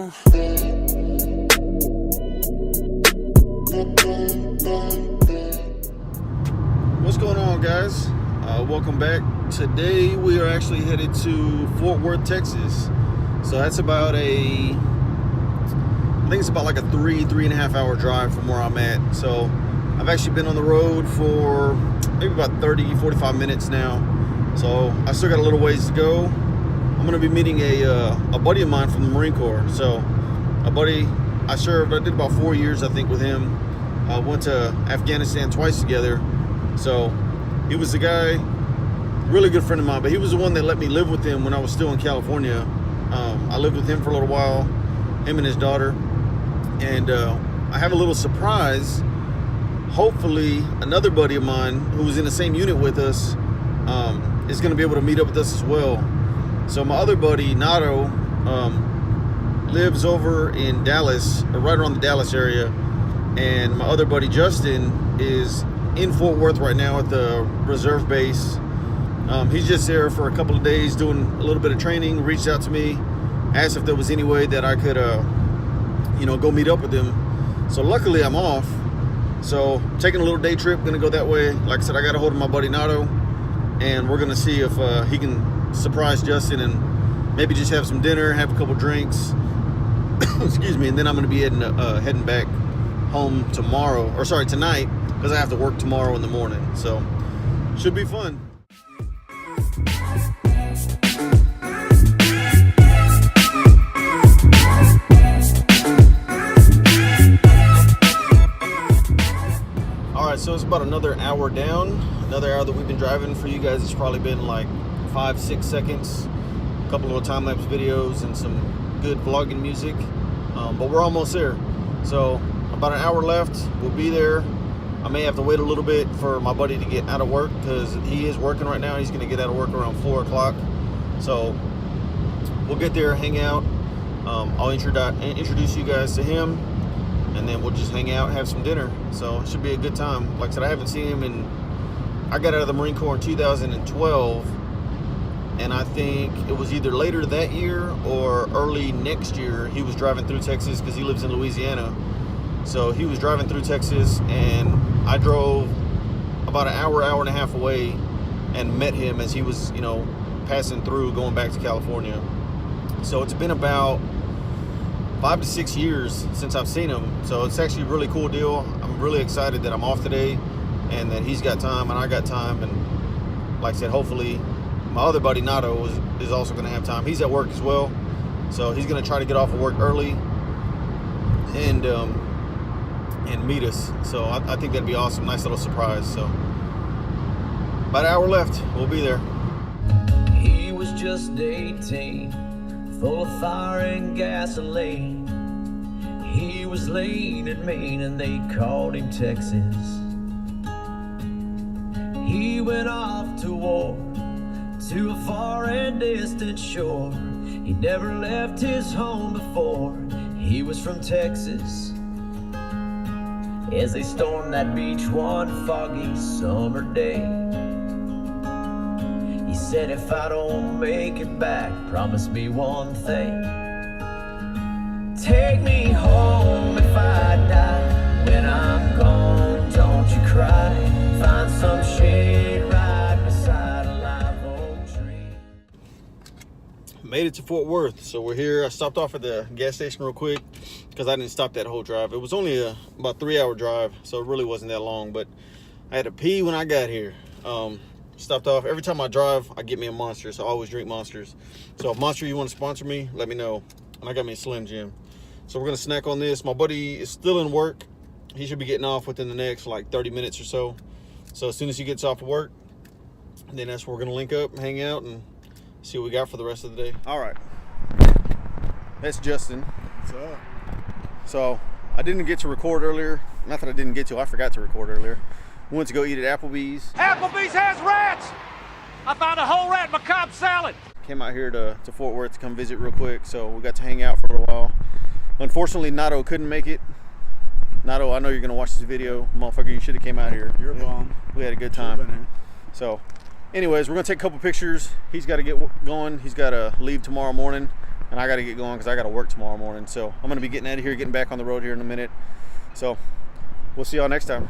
on. What's going on, guys? Welcome back. Today we are actually headed to Fort Worth, Texas. So that's about I think it's about like a three and a half hour drive from where I'm at. So I've actually been on the road for maybe about 30-45 minutes now. So I still got a little ways to go. I'm gonna be meeting a buddy of mine from the Marine Corps. So a buddy I did about 4 years, I think, with him. Went to Afghanistan twice together. So he was the guy, really good friend of mine, but he was the one that let me live with him when I was still in California. I lived with him for a little while, him and his daughter. And I have a little surprise. Hopefully another buddy of mine who was in the same unit with us is going to be able to meet up with us as well. So my other buddy, Nato, lives over in Dallas, or right around the Dallas area. And my other buddy, Justin, is in Fort Worth right now at the reserve base. He's just there for a couple of days doing a little bit of training. Reached out to me, asked if there was any way that I could go meet up with him. So luckily I'm off, so taking a little day trip, gonna go that way. Like I said, I got a hold of my buddy Nato, and we're gonna see if he can surprise Justin and maybe just have some dinner, have a couple drinks. Excuse me. And then I'm gonna be heading back home tonight, because I have to work tomorrow in the morning. So should be fun. Alright, so it's about another hour down. Another hour that we've been driving. For you guys, it's probably been like 5-6 seconds. A couple little time-lapse videos and some good vlogging music. But we're almost there. So about an hour left. We'll be there. I may have to wait a little bit for my buddy to get out of work, because he is working right now. He's going to get out of work around 4 o'clock. So we'll get there, hang out. I'll introduce you guys to him, and then we'll just hang out and have some dinner. So it should be a good time. Like I said, I haven't seen him I got out of the Marine Corps in 2012, and I think it was either later that year or early next year. He was driving through Texas, because he lives in Louisiana. So he was driving through Texas, and I drove about an hour and a half away and met him as he was, passing through, going back to California. So it's been about 5 to 6 years since I've seen him. So it's actually a really cool deal. I'm really excited that I'm off today, and that he's got time and I got time. And like I said, hopefully my other buddy Nato is also going to have time. He's at work as well, so he's going to try to get off of work early and meet us. So I think that'd be awesome. Nice little surprise. So about an hour left, we'll be there. He was just 18, full of fire and gasoline. He was lean and mean, and they called him Texas. He went off to war, to a far and distant shore. He never left his home before. He was from Texas. As they stormed that beach one foggy summer day, he said, if I don't make it back, promise me one thing. Take me home if I die. When I'm gone, don't you cry. Find some shade right beside a live oak tree. Made it to Fort Worth, so we're here. I stopped off at the gas station real quick, because I didn't stop that whole drive. It was only about 3-hour drive, so it really wasn't that long, but I had to pee when I got here. Stopped off. Every time I drive, I get me a Monster, so I always drink Monsters. So if Monster, you want to sponsor me, let me know. And I got me a Slim Jim. So we're going to snack on this. My buddy is still in work. He should be getting off within the next like 30 minutes or so. So as soon as he gets off of work, then that's where we're going to link up, hang out, and see what we got for the rest of the day. All right. That's Justin. What's up? So I didn't get to record earlier. Not that I didn't get to, I forgot to record earlier. We went to go eat at Applebee's. Applebee's has rats! I found a whole rat in my Cobb salad. Came out here to Fort Worth to come visit real quick, so we got to hang out for a little while. Unfortunately, Nato couldn't make it. Nato, I know you're gonna watch this video. Motherfucker, you should have came out here. You're bomb. We had a good time. So, anyways, we're gonna take a couple pictures. He's got to get going. He's got to leave tomorrow morning. and I got to get going because I got to work tomorrow morning. So I'm going to be getting out of here, getting back on the road here in a minute. So we'll see y'all next time.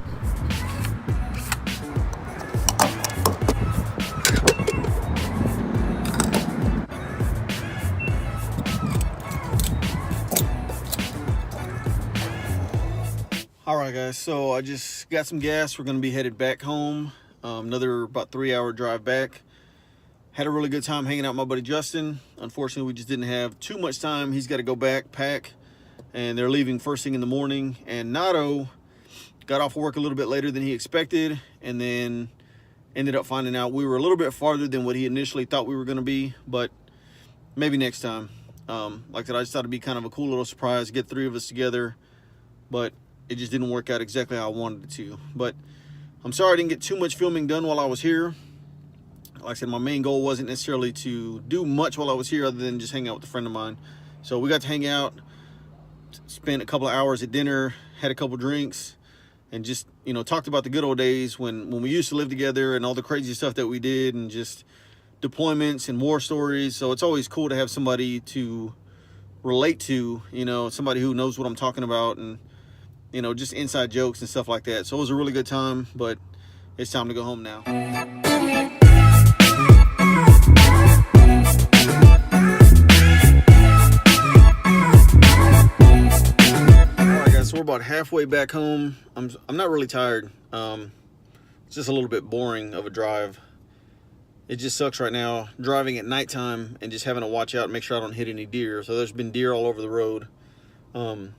All right, guys, so I just got some gas. We're going to be headed back home. Another about 3-hour drive back. Had a really good time hanging out with my buddy Justin. Unfortunately, we just didn't have too much time. He's got to go back, pack, and they're leaving first thing in the morning. And Nato got off work a little bit later than he expected, and then ended up finding out we were a little bit farther than what he initially thought we were going to be, but maybe next time. Like I said, I just thought it'd be kind of a cool little surprise, get 3 of us together, but it just didn't work out exactly how I wanted it to. But I'm sorry I didn't get too much filming done while I was here. Like I said, my main goal wasn't necessarily to do much while I was here other than just hang out with a friend of mine. So we got to hang out, spent a couple of hours at dinner, had a couple drinks, and just, you know, talked about the good old days when we used to live together and all the crazy stuff that we did, and just deployments and war stories. So it's always cool to have somebody to relate to, you know, somebody who knows what I'm talking about, and you know, just inside jokes and stuff like that. So it was a really good time, but it's time to go home now. All right, guys, so we're about halfway back home. I'm not really tired. It's just a little bit boring of a drive. It just sucks right now driving at nighttime and just having to watch out and make sure I don't hit any deer. So there's been deer all over the road. I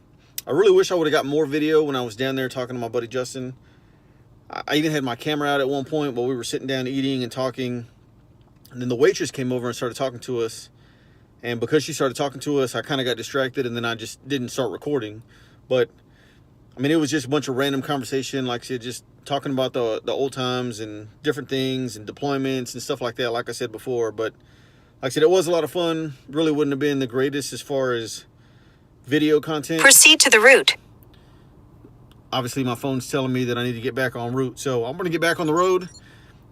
really wish I would have got more video when I was down there talking to my buddy Justin. I even had my camera out at one point while we were sitting down eating and talking. And then the waitress came over and started talking to us. And because she started talking to us, I kind of got distracted, and then I just didn't start recording. But, I mean, it was just a bunch of random conversation, like I said, just talking about the old times and different things and deployments and stuff like that, like I said before. But, like I said, it was a lot of fun. Really wouldn't have been the greatest as far as video content. Proceed to the route. Obviously, my phone's telling me that I need to get back en route. So I'm going to get back on the road,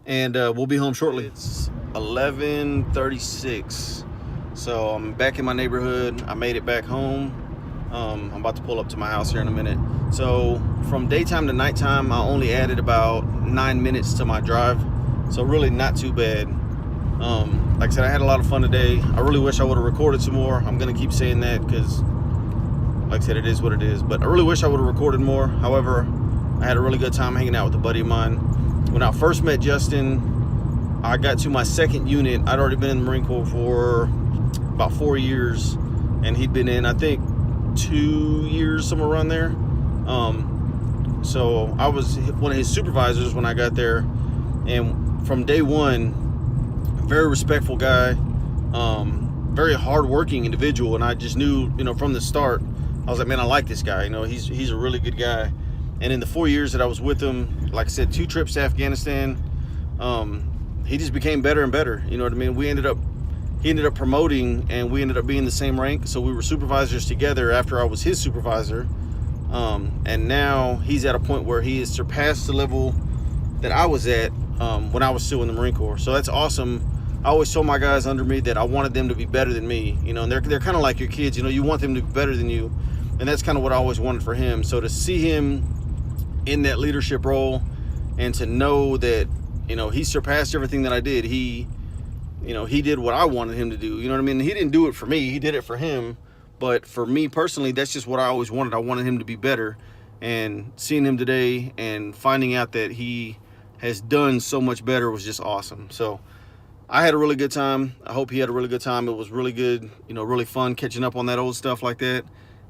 and we'll be home shortly. It's 11:36. So I'm back in my neighborhood. I made it back home. I'm about to pull up to my house here in a minute. So from daytime to nighttime, I only added about 9 minutes to my drive. So really not too bad. Like I said, I had a lot of fun today. I really wish I would have recorded some more. I'm going to keep saying that because, like I said, it is what it is. But I really wish I would have recorded more. However, I had a really good time hanging out with a buddy of mine. When I first met Justin, I got to my second unit. I'd already been in the Marine Corp for about 4 years, and he'd been in, I think, 2 years, somewhere around there. So I was one of his supervisors when I got there, and from day one, very respectful guy, very hardworking individual, and I just knew, you know, from the start, I was like, man, I like this guy. You know, he's a really good guy. And in the 4 years that I was with him, like I said, 2 trips to Afghanistan, he just became better and better. You know what I mean? He ended up promoting, and we ended up being the same rank. So we were supervisors together after I was his supervisor. And now he's at a point where he has surpassed the level that I was at when I was still in the Marine Corps. So that's awesome. I always told my guys under me that I wanted them to be better than me. You know, and they're kind of like your kids. You know, you want them to be better than you. And that's kind of what I always wanted for him. So to see him in that leadership role, and to know that, you know, he surpassed everything that I did. He did what I wanted him to do. You know what I mean? He didn't do it for me. He did it for him. But for me personally, that's just what I always wanted. I wanted him to be better. And seeing him today and finding out that he has done so much better was just awesome. So I had a really good time. I hope he had a really good time. It was really good, you know, really fun catching up on that old stuff like that.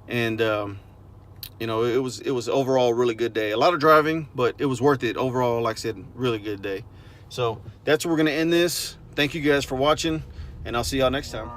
And, you know, it was overall a really good day. A lot of driving, but it was worth it. Overall, like I said, really good day. So that's where we're going to end this. Thank you guys for watching, and I'll see y'all next time.